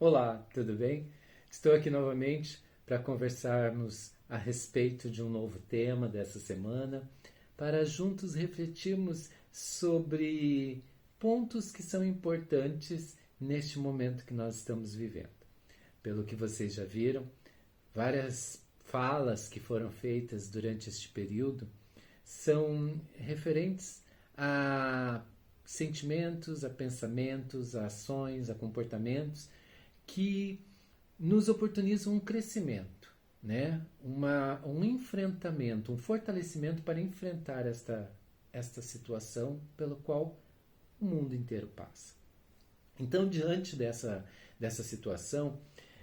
Olá, tudo bem? Estou aqui novamente para conversarmos a respeito de um novo tema dessa semana, para juntos refletirmos sobre pontos que são importantes neste momento que nós estamos vivendo. Pelo que vocês já viram, várias falas que foram feitas durante este período são referentes a sentimentos, a pensamentos, a ações, a comportamentos que nos oportunizam um crescimento, né? Um enfrentamento, um fortalecimento para enfrentar esta situação pela qual o mundo inteiro passa. Então, diante dessa situação,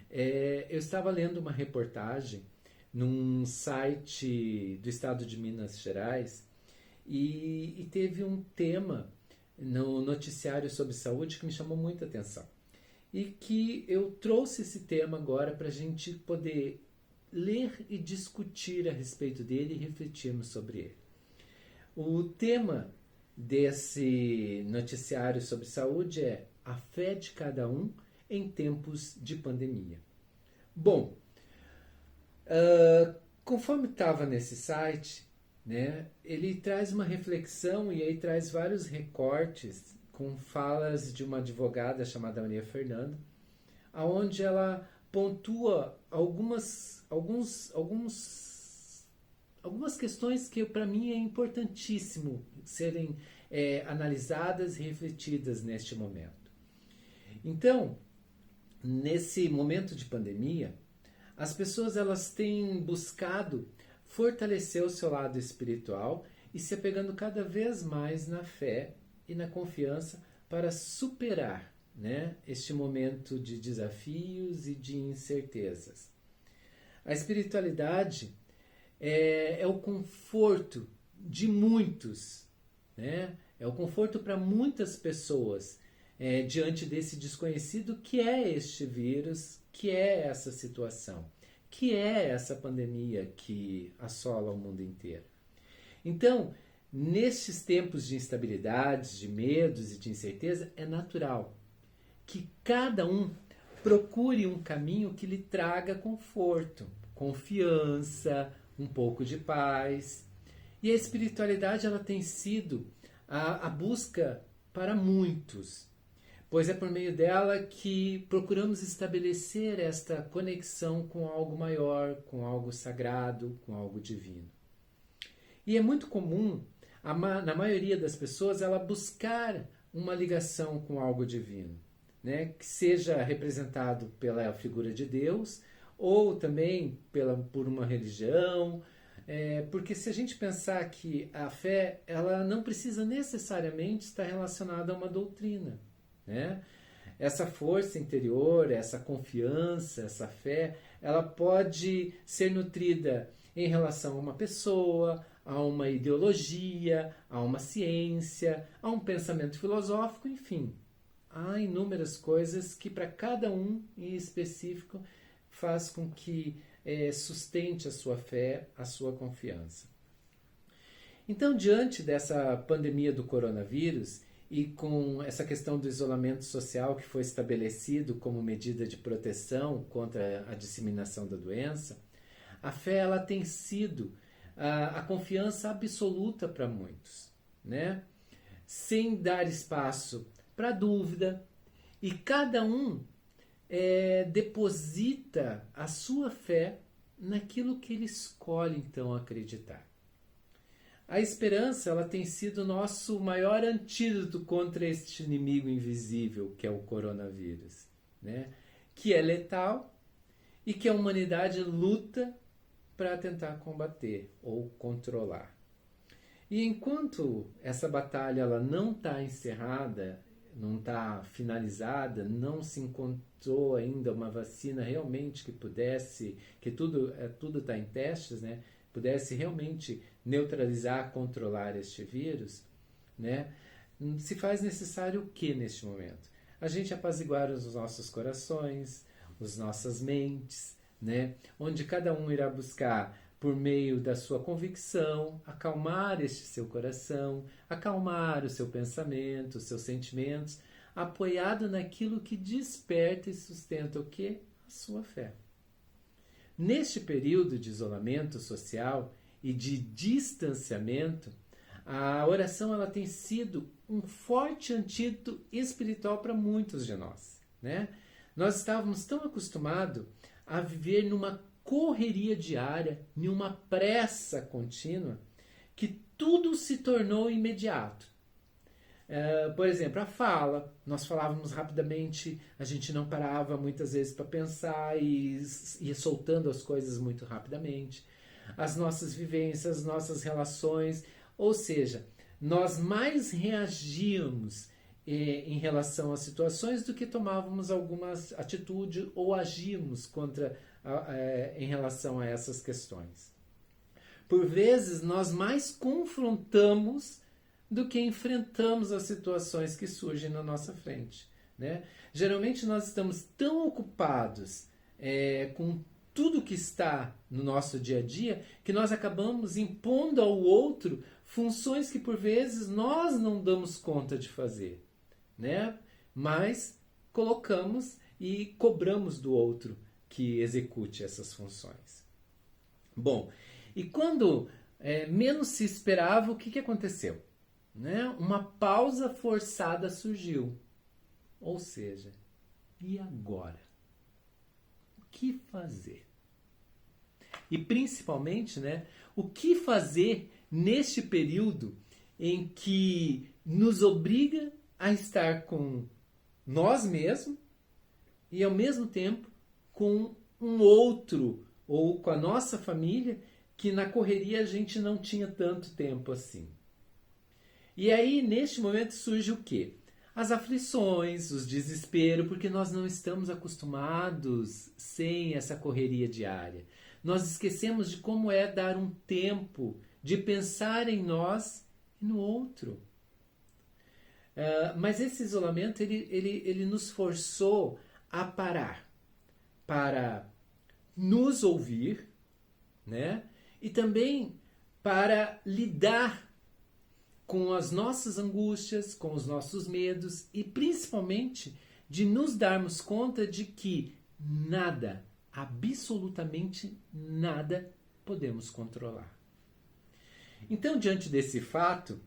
eu estava lendo uma reportagem num site do estado de Minas Gerais e teve um tema no noticiário sobre saúde que me chamou muita atenção. E que eu trouxe esse tema agora para a gente poder ler e discutir a respeito dele e refletirmos sobre ele. O tema desse noticiário sobre saúde é a fé de cada um em tempos de pandemia. Bom, conforme estava nesse site, né, ele traz uma reflexão e aí traz vários recortes com falas de uma advogada chamada Maria Fernanda, aonde ela pontua algumas questões que para mim é importantíssimo serem analisadas e refletidas neste momento. Então, nesse momento de pandemia, as pessoas elas têm buscado fortalecer o seu lado espiritual e se apegando cada vez mais na fé e na confiança para superar, né, este momento de desafios e de incertezas. A espiritualidade é o conforto de muitos, né? É o conforto para muitas pessoas diante desse desconhecido que é este vírus, que é essa situação, que é essa pandemia que assola o mundo inteiro. Então, nestes tempos de instabilidades, de medos e de incerteza, é natural que cada um procure um caminho que lhe traga conforto, confiança, um pouco de paz. E a espiritualidade ela tem sido a busca para muitos, pois é por meio dela que procuramos estabelecer esta conexão com algo maior, com algo sagrado, com algo divino. E é muito comum na maioria das pessoas, ela buscar uma ligação com algo divino, né? Que seja representado pela figura de Deus ou também por uma religião, porque se a gente pensar que a fé ela não precisa necessariamente estar relacionada a uma doutrina, né? Essa força interior, essa confiança, essa fé, ela pode ser nutrida em relação a uma pessoa, a uma ideologia, a uma ciência, a um pensamento filosófico, enfim. Há inúmeras coisas que para cada um em específico faz com que sustente a sua fé, a sua confiança. Então, diante dessa pandemia do coronavírus e com essa questão do isolamento social que foi estabelecido como medida de proteção contra a disseminação da doença, a fé ela tem sido a confiança absoluta para muitos, né? Sem dar espaço para dúvida, e cada um deposita a sua fé naquilo que ele escolhe então acreditar. A esperança ela tem sido o nosso maior antídoto contra este inimigo invisível que é o coronavírus, né? Que é letal e que a humanidade luta para tentar combater ou controlar. E enquanto essa batalha ela não está encerrada, não está finalizada, não se encontrou ainda uma vacina realmente que pudesse, que tudo está em testes, né? Pudesse realmente neutralizar, controlar este vírus, né? Se faz necessário o que neste momento? A gente apaziguar os nossos corações, as nossas mentes, né? Onde cada um irá buscar, por meio da sua convicção, acalmar este seu coração, acalmar o seu pensamento, os seus sentimentos, apoiado naquilo que desperta e sustenta o quê? A sua fé. Neste período de isolamento social e de distanciamento, a oração ela tem sido um forte antídoto espiritual para muitos de nós, né? Nós estávamos tão acostumados a viver numa correria diária, numa pressa contínua, que tudo se tornou imediato. Por exemplo, a fala. Nós falávamos rapidamente, a gente não parava muitas vezes para pensar e ia soltando as coisas muito rapidamente. As nossas vivências, as nossas relações, ou seja, nós mais reagíamos em relação às situações do que tomávamos alguma atitude ou agíamos em relação a essas questões. Por vezes, nós mais confrontamos do que enfrentamos as situações que surgem na nossa frente, né? Geralmente nós estamos tão ocupados com tudo que está no nosso dia a dia que nós acabamos impondo ao outro funções que por vezes nós não damos conta de fazer, né? Mas colocamos e cobramos do outro que execute essas funções. Bom, e quando menos se esperava, o que aconteceu? Né? Uma pausa forçada surgiu. Ou seja, e agora? O que fazer? E principalmente, né, o que fazer neste período em que nos obriga a estar com nós mesmos e ao mesmo tempo com um outro ou com a nossa família que na correria a gente não tinha tanto tempo assim. E aí, neste momento, surge o quê? As aflições, os desesperos, porque nós não estamos acostumados sem essa correria diária. Nós esquecemos de como é dar um tempo de pensar em nós e no outro. Mas esse isolamento, ele nos forçou a parar para nos ouvir, né? E também para lidar com as nossas angústias, com os nossos medos e principalmente de nos darmos conta de que nada, absolutamente nada, podemos controlar. Então, diante desse fato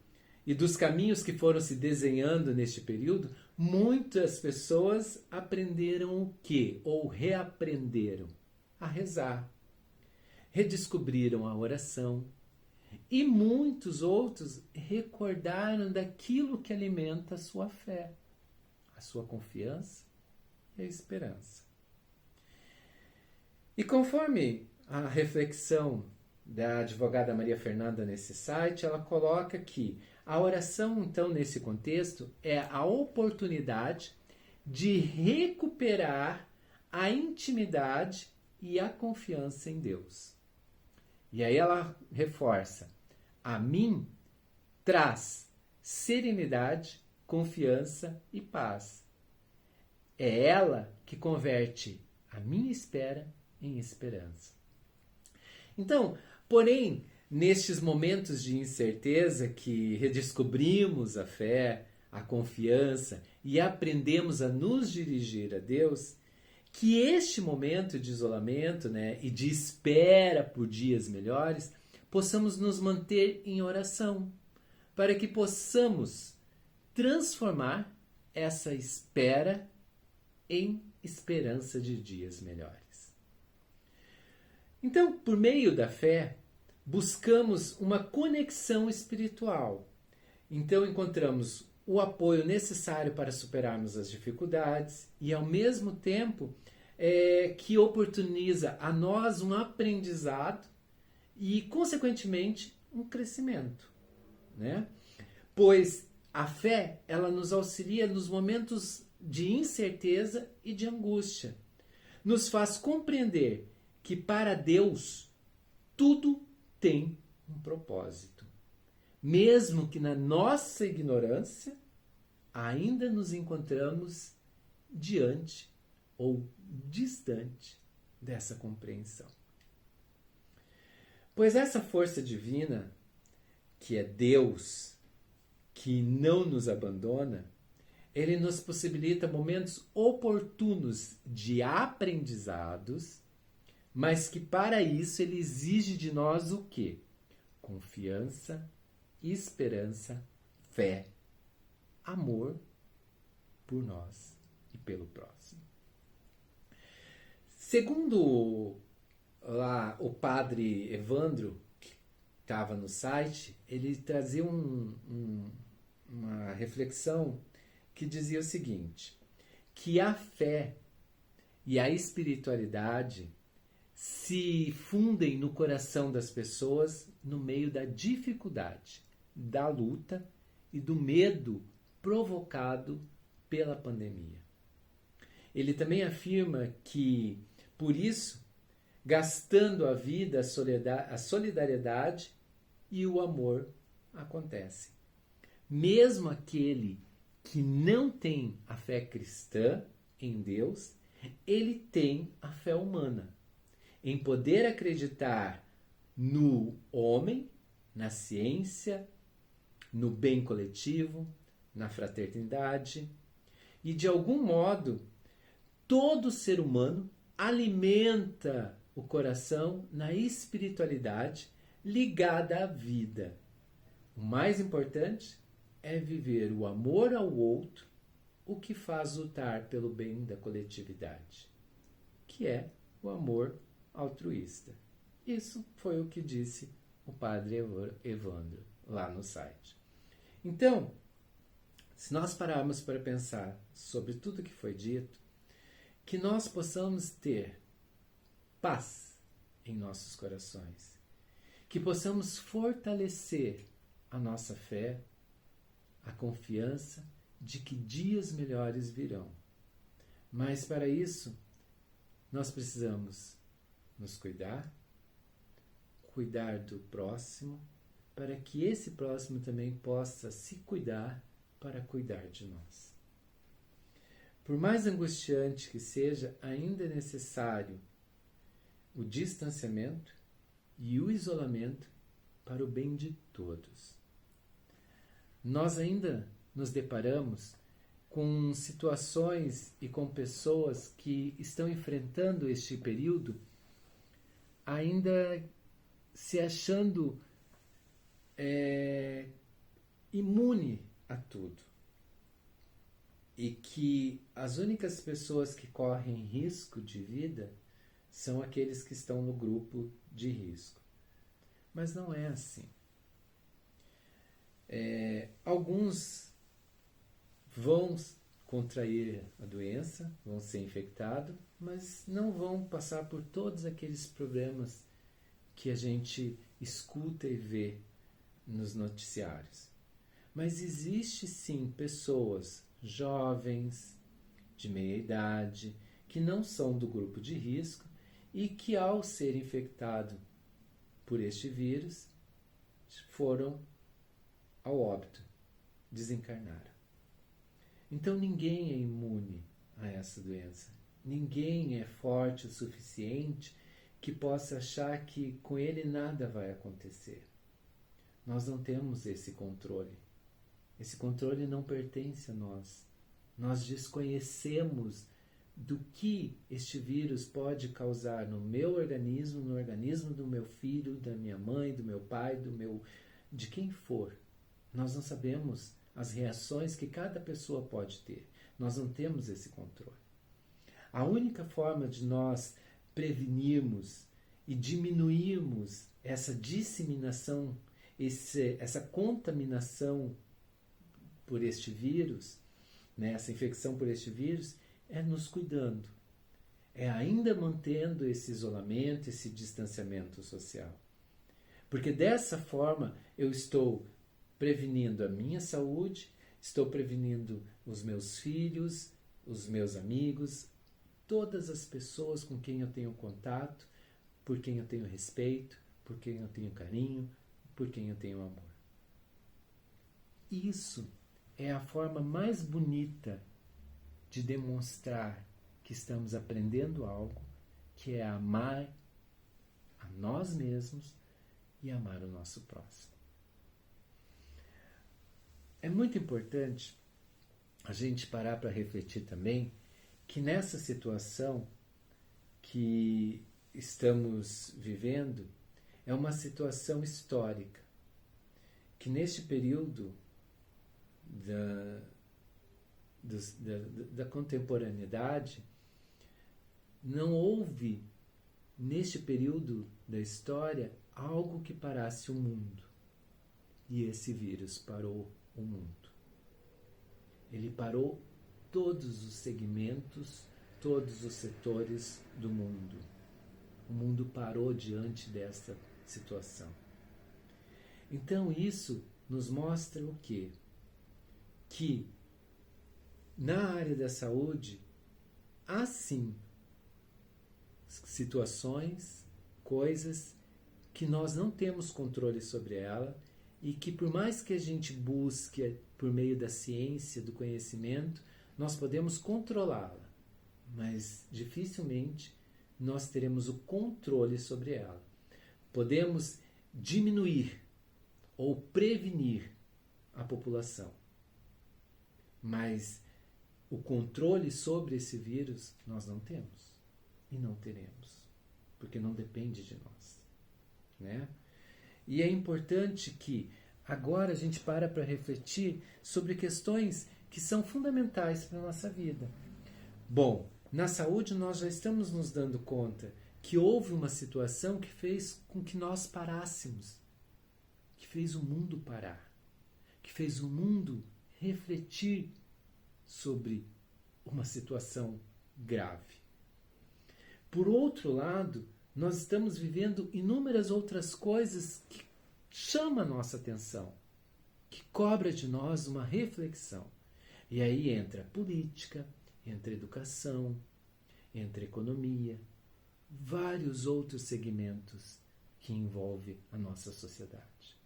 e dos caminhos que foram se desenhando neste período, muitas pessoas aprenderam o quê? Ou reaprenderam a rezar, redescobriram a oração, e muitos outros recordaram daquilo que alimenta a sua fé, a sua confiança e a esperança. E conforme a reflexão da advogada Maria Fernanda nesse site, ela coloca que a oração, então, nesse contexto, é a oportunidade de recuperar a intimidade e a confiança em Deus. E aí ela reforça: a mim traz serenidade, confiança e paz. É ela que converte a minha espera em esperança. Então, porém, nestes momentos de incerteza que redescobrimos a fé, a confiança e aprendemos a nos dirigir a Deus, que este momento de isolamento, né, e de espera por dias melhores, possamos nos manter em oração, para que possamos transformar essa espera em esperança de dias melhores. Então, por meio da fé, buscamos uma conexão espiritual. Então, encontramos o apoio necessário para superarmos as dificuldades e, ao mesmo tempo, que oportuniza a nós um aprendizado e, consequentemente, um crescimento, né? Pois a fé, ela nos auxilia nos momentos de incerteza e de angústia. Nos faz compreender que para Deus tudo tem um propósito. Mesmo que na nossa ignorância ainda nos encontramos diante ou distante dessa compreensão. Pois essa força divina, que é Deus, que não nos abandona, ele nos possibilita momentos oportunos de aprendizados, mas que para isso ele exige de nós o quê? Confiança, esperança, fé, amor por nós e pelo próximo. Segundo lá o padre Evandro, que estava no site, ele trazia uma reflexão que dizia o seguinte, que a fé e a espiritualidade se fundem no coração das pessoas no meio da dificuldade, da luta e do medo provocado pela pandemia. Ele também afirma que, por isso, gastando a vida, a solidariedade e o amor acontecem. Mesmo aquele que não tem a fé cristã em Deus, ele tem a fé humana, em poder acreditar no homem, na ciência, no bem coletivo, na fraternidade. E, de algum modo, todo ser humano alimenta o coração na espiritualidade ligada à vida. O mais importante é viver o amor ao outro, o que faz lutar pelo bem da coletividade, que é o amor altruísta. Isso foi o que disse o padre Evandro lá no site. Então, se nós pararmos para pensar sobre tudo que foi dito, que nós possamos ter paz em nossos corações, que possamos fortalecer a nossa fé, a confiança de que dias melhores virão. Mas para isso, nós precisamos nos cuidar do próximo, para que esse próximo também possa se cuidar para cuidar de nós. Por mais angustiante que seja, ainda é necessário o distanciamento e o isolamento para o bem de todos. Nós ainda nos deparamos com situações e com pessoas que estão enfrentando este período ainda se achando imune a tudo. E que as únicas pessoas que correm risco de vida são aqueles que estão no grupo de risco. Mas não é assim. Alguns vão contrair a doença, vão ser infectados, mas não vão passar por todos aqueles problemas que a gente escuta e vê nos noticiários. Mas existe sim pessoas jovens, de meia idade, que não são do grupo de risco e que, ao ser infectado por este vírus, foram ao óbito, desencarnaram. Então ninguém é imune a essa doença. Ninguém é forte o suficiente que possa achar que com ele nada vai acontecer. Nós não temos esse controle. Esse controle não pertence a nós. Nós desconhecemos do que este vírus pode causar no meu organismo, no organismo do meu filho, da minha mãe, do meu pai, de quem for. Nós não sabemos as reações que cada pessoa pode ter. Nós não temos esse controle. A única forma de nós prevenirmos e diminuirmos essa disseminação, essa contaminação por este vírus, né, essa infecção por este vírus, é nos cuidando. É ainda mantendo esse isolamento, esse distanciamento social. Porque dessa forma eu estou prevenindo a minha saúde, estou prevenindo os meus filhos, os meus amigos, todas as pessoas com quem eu tenho contato, por quem eu tenho respeito, por quem eu tenho carinho, por quem eu tenho amor. Isso é a forma mais bonita de demonstrar que estamos aprendendo algo, que é amar a nós mesmos e amar o nosso próximo. É muito importante a gente parar para refletir também que nessa situação que estamos vivendo é uma situação histórica, que neste período da contemporaneidade não houve, neste período da história, algo que parasse o mundo. E esse vírus parou o mundo. Ele parou todos os segmentos, todos os setores do mundo. O mundo parou diante dessa situação. Então isso nos mostra o quê? Que na área da saúde há sim situações, coisas que nós não temos controle sobre ela e que por mais que a gente busque por meio da ciência, do conhecimento, nós podemos controlá-la, mas dificilmente nós teremos o controle sobre ela. Podemos diminuir ou prevenir a população, mas o controle sobre esse vírus nós não temos e não teremos, porque não depende de nós, né? E é importante que agora a gente para refletir sobre questões que são fundamentais para a nossa vida. Bom, na saúde nós já estamos nos dando conta que houve uma situação que fez com que nós parássemos, que fez o mundo parar, que fez o mundo refletir sobre uma situação grave. Por outro lado, nós estamos vivendo inúmeras outras coisas que chamam a nossa atenção, que cobra de nós uma reflexão. E aí entra a política, entra a educação, entra a economia, vários outros segmentos que envolvem a nossa sociedade.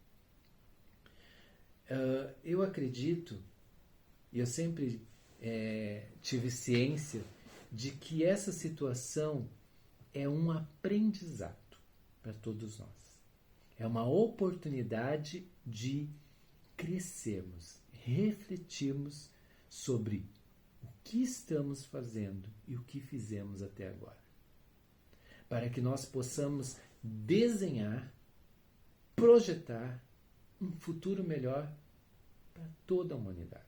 Eu acredito, e eu sempre tive ciência de que essa situação é um aprendizado para todos nós. É uma oportunidade de crescermos, refletirmos sobre o que estamos fazendo e o que fizemos até agora. Para que nós possamos desenhar, projetar um futuro melhor para toda a humanidade.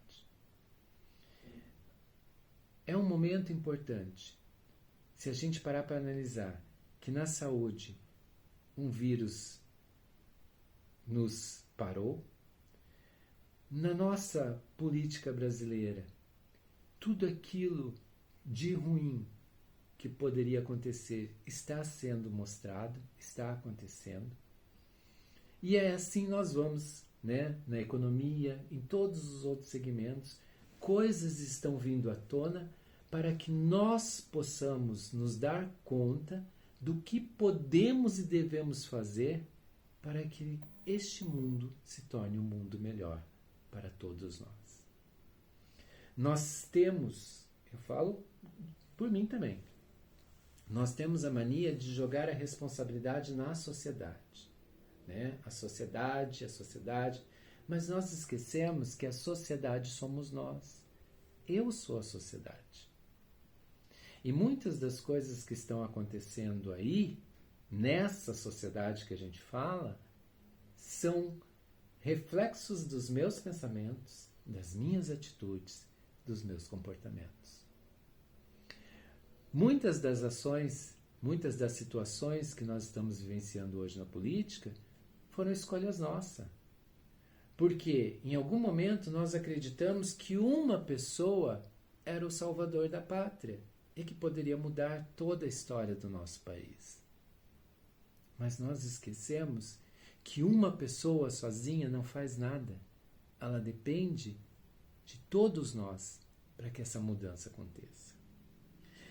É um momento importante. Se a gente parar para analisar que na saúde um vírus nos parou, na nossa política brasileira, tudo aquilo de ruim que poderia acontecer está sendo mostrado, está acontecendo. E é assim nós vamos, né, na economia, em todos os outros segmentos, coisas estão vindo à tona para que nós possamos nos dar conta do que podemos e devemos fazer para que este mundo se torne um mundo melhor para todos nós. Nós temos, eu falo por mim também, nós temos a mania de jogar a responsabilidade na sociedade, né? A sociedade, mas nós esquecemos que a sociedade somos nós. Eu sou a sociedade. E muitas das coisas que estão acontecendo aí, nessa sociedade que a gente fala, são reflexos dos meus pensamentos, das minhas atitudes, dos meus comportamentos. Muitas das ações, muitas das situações que nós estamos vivenciando hoje na política foram escolhas nossas. Porque em algum momento nós acreditamos que uma pessoa era o salvador da pátria e que poderia mudar toda a história do nosso país. Mas nós esquecemos que uma pessoa sozinha não faz nada. Ela depende de todos nós para que essa mudança aconteça.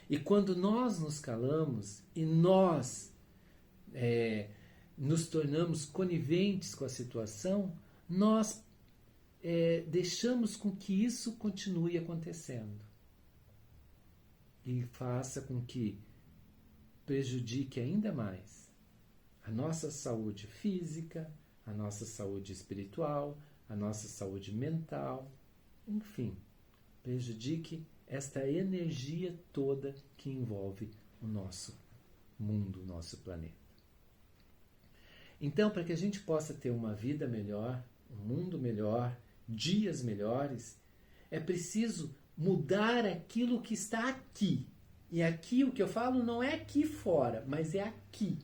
E quando nós nos calamos e nós nos tornamos coniventes com a situação, nós deixamos com que isso continue acontecendo. E faça com que prejudique ainda mais a nossa saúde física, a nossa saúde espiritual, a nossa saúde mental, enfim, prejudique esta energia toda que envolve o nosso mundo, o nosso planeta. Então, para que a gente possa ter uma vida melhor, um mundo melhor, dias melhores, é preciso mudar aquilo que está aqui. E aqui o que eu falo não é aqui fora, mas é aqui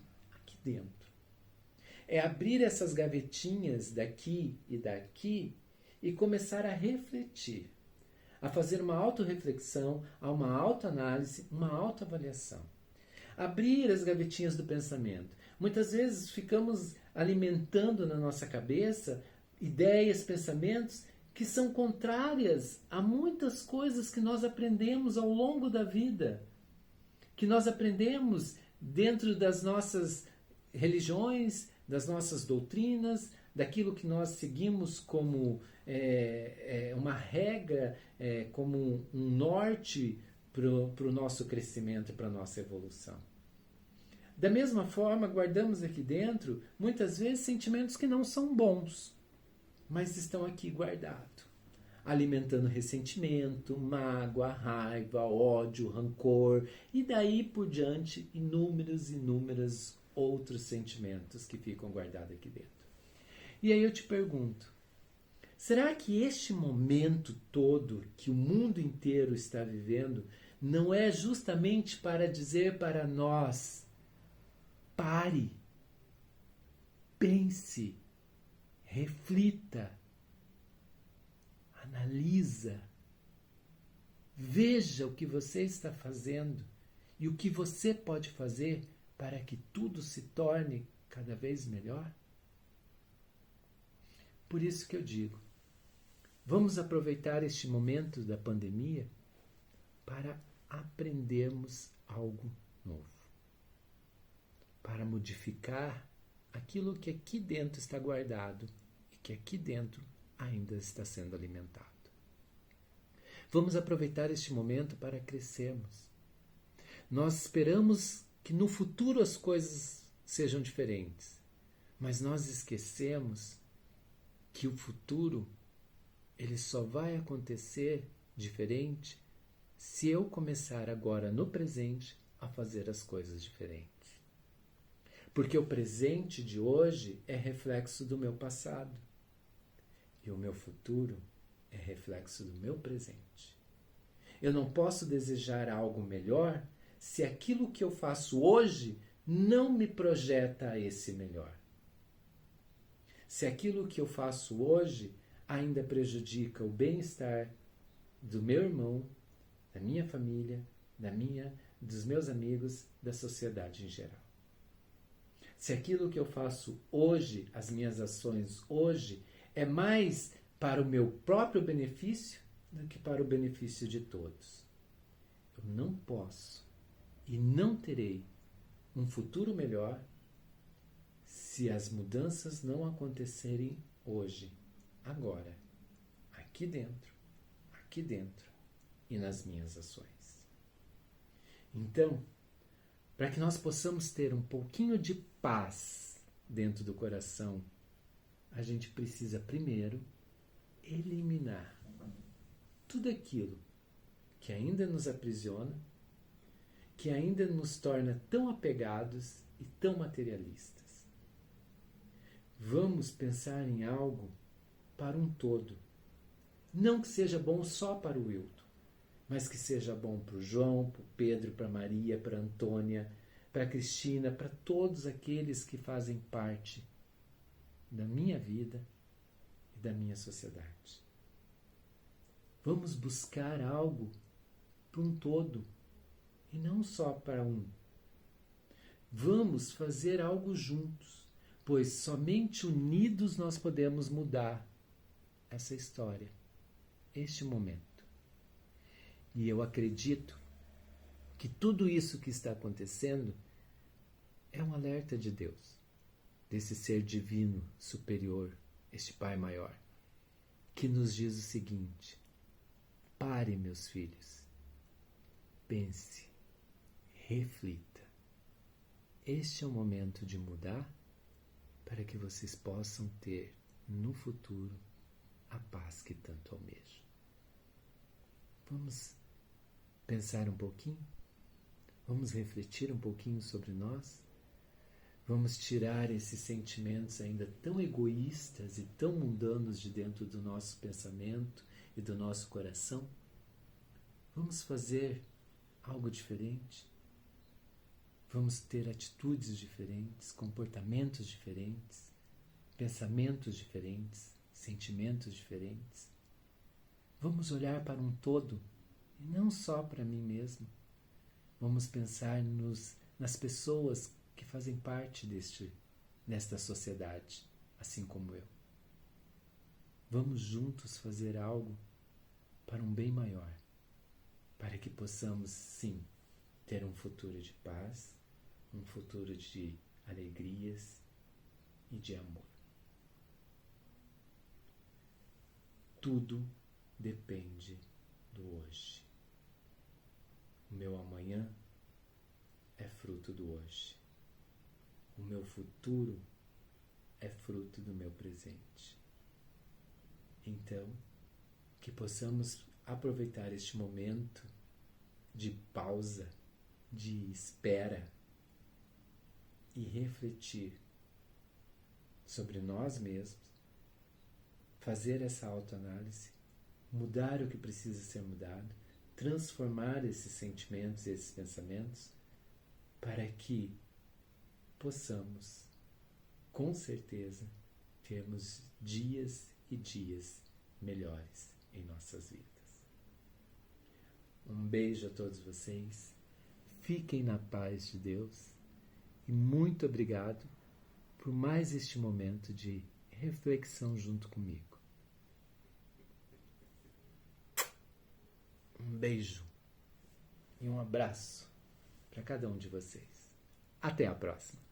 dentro. É abrir essas gavetinhas daqui e daqui e começar a refletir, a fazer uma autorreflexão, a uma autoanálise, uma autoavaliação. Abrir as gavetinhas do pensamento. Muitas vezes ficamos alimentando na nossa cabeça ideias, pensamentos que são contrárias a muitas coisas que nós aprendemos ao longo da vida, que nós aprendemos dentro das nossas religiões, das nossas doutrinas, daquilo que nós seguimos como uma regra, como um norte para o nosso crescimento e para a nossa evolução. Da mesma forma, guardamos aqui dentro, muitas vezes, sentimentos que não são bons, mas estão aqui guardados, alimentando ressentimento, mágoa, raiva, ódio, rancor, e daí por diante, inúmeros outros sentimentos que ficam guardados aqui dentro. E aí eu te pergunto, será que este momento todo que o mundo inteiro está vivendo não é justamente para dizer para nós: pare, pense, reflita, analisa, veja o que você está fazendo e o que você pode fazer para que tudo se torne cada vez melhor? Por isso que eu digo, vamos aproveitar este momento da pandemia para aprendermos algo novo, para modificar aquilo que aqui dentro está guardado e que aqui dentro ainda está sendo alimentado. Vamos aproveitar este momento para crescermos. Nós esperamos que no futuro as coisas sejam diferentes, mas nós esquecemos que o futuro ele só vai acontecer diferente se eu começar agora no presente a fazer as coisas diferentes. Porque o presente de hoje é reflexo do meu passado. E o meu futuro é reflexo do meu presente. Eu não posso desejar algo melhor se aquilo que eu faço hoje não me projeta a esse melhor. Se aquilo que eu faço hoje ainda prejudica o bem-estar do meu irmão, da minha família, dos meus amigos, da sociedade em geral. Se aquilo que eu faço hoje, as minhas ações hoje, é mais para o meu próprio benefício do que para o benefício de todos. Eu não posso e não terei um futuro melhor se as mudanças não acontecerem hoje, agora, aqui dentro e nas minhas ações. Então, para que nós possamos ter um pouquinho de paz dentro do coração, a gente precisa primeiro eliminar tudo aquilo que ainda nos aprisiona, que ainda nos torna tão apegados e tão materialistas. Vamos pensar em algo para um todo. Não que seja bom só para o Wilton, mas que seja bom para o João, para o Pedro, para a Maria, para a Antônia, para a Cristina, para todos aqueles que fazem parte da minha vida e da minha sociedade. Vamos buscar algo para um todo e não só para um. Vamos fazer algo juntos, pois somente unidos nós podemos mudar essa história, este momento. E eu acredito que tudo isso que está acontecendo é um alerta de Deus, desse ser divino superior, este Pai maior, que nos diz o seguinte: pare, meus filhos, pense, reflita. Este é o momento de mudar para que vocês possam ter no futuro a paz que tanto almejam. Vamos pensar um pouquinho? Vamos refletir um pouquinho sobre nós? Vamos tirar esses sentimentos ainda tão egoístas e tão mundanos de dentro do nosso pensamento e do nosso coração? Vamos fazer algo diferente? Vamos ter atitudes diferentes, comportamentos diferentes, pensamentos diferentes, sentimentos diferentes? Vamos olhar para um todo e não só para mim mesmo. Vamos pensar nas pessoas que fazem parte desta sociedade, assim como eu. Vamos juntos fazer algo para um bem maior, para que possamos, sim, ter um futuro de paz, um futuro de alegrias e de amor. Tudo depende do hoje. O meu amanhã é fruto do hoje. O meu futuro é fruto do meu presente. Então, que possamos aproveitar este momento de pausa, de espera e refletir sobre nós mesmos, fazer essa autoanálise, mudar o que precisa ser mudado, transformar esses sentimentos e esses pensamentos para que possamos, com certeza, termos dias e dias melhores em nossas vidas. Um beijo a todos vocês, fiquem na paz de Deus e muito obrigado por mais este momento de reflexão junto comigo. Um beijo e um abraço para cada um de vocês. Até a próxima!